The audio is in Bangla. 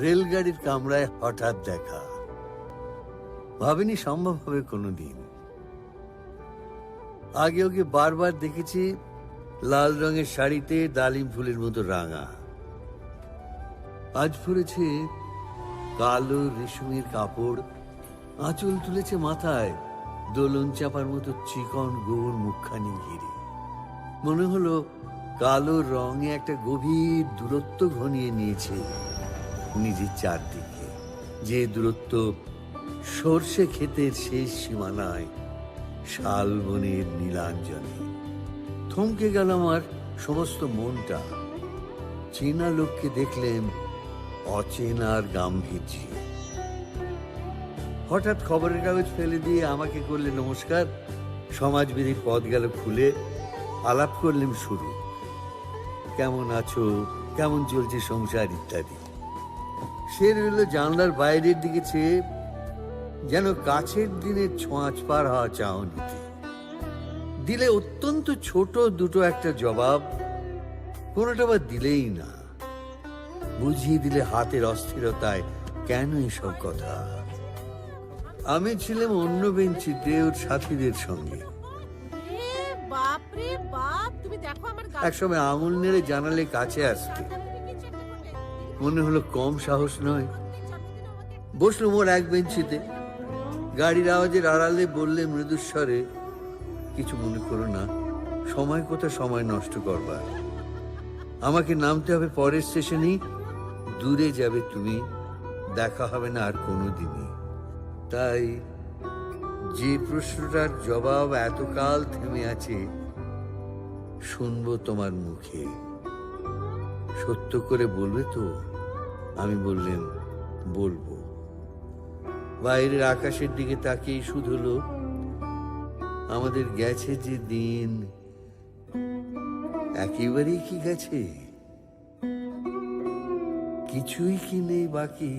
রেলগাড়ির কামরায় হঠাৎ দেখা, ভাবিনি সম্ভব হবে কোনোদিন। আগে ওকে বারবার দেখেছি লাল রঙের শাড়িতে ডালিম ফুলের মতো রাঙা, আজ পরেছে কালো রেশমের কাপড়, আঁচল তুলেছে মাথায়, দোলন চাপার মতো চিকন গোল মুখখানি ঘিরে। মনে হলো কালো রঙে একটা গভীর দূরত্ব ঘনিয়ে নিয়েছে নিজের চারদিকে, যে দূরত্ব সর্ষে ক্ষেতের শেষ সীমানায় শালবনের নীলাঞ্জনে। থমকে গেল আমার সমস্ত মনটা। চেনা লোককে দেখলেন অচেনার গাম্ভীর্য। হঠাৎ খবরের কাগজ ফেলে দিয়ে আমাকে করলে নমস্কার, সমাজবিধির পথ গেল খুলে, আলাপ করলেন শুরু। কেমন আছো, কেমন চলছে সংসার ইত্যাদি। সে রইল জানলার বাইরের দিকে চেয়ে, যেন কাছের দিনের ছোঁয়াচ পার হওয়া চাহনিতে। দিলে অত্যন্ত ছোট দুটো একটা জবাব, কোনোটা বা দিলেই না। বুঝিয়ে দিলে হাতের অস্থিরতায় কেন এসব কথা। আমি ছিলাম অন্য বেঞ্চিতে ওর সাথীদের সঙ্গে। একসময় আঙুল নেড়ে জানালে কাছে আসতে, মনে হলো কম সাহস নয়। বসলুম ওর এক বেঞ্চিতে। গাড়ির আওয়াজের আড়ালে বললে মৃদুস্বরে, কিছু মনে করো না, সময় কোথায় সময় নষ্ট করবার। আমাকে নামতে হবে পরের স্টেশনেই, দূরে যাবে তুমি, দেখা হবে না আর কোনোদিনই। তাই যে প্রশ্নটার জবাব এতকাল থেমে আছে, শুনবো তোমার মুখে। সত্য করে বলবে তো? আমি বললেন, বলবো। বাইরের আকাশের দিকে তাকিয়ে শুধু হলো, আমাদের গেছে যে দিন, একেবারেই কি গেছে? কিছুই কি নেই বাকি?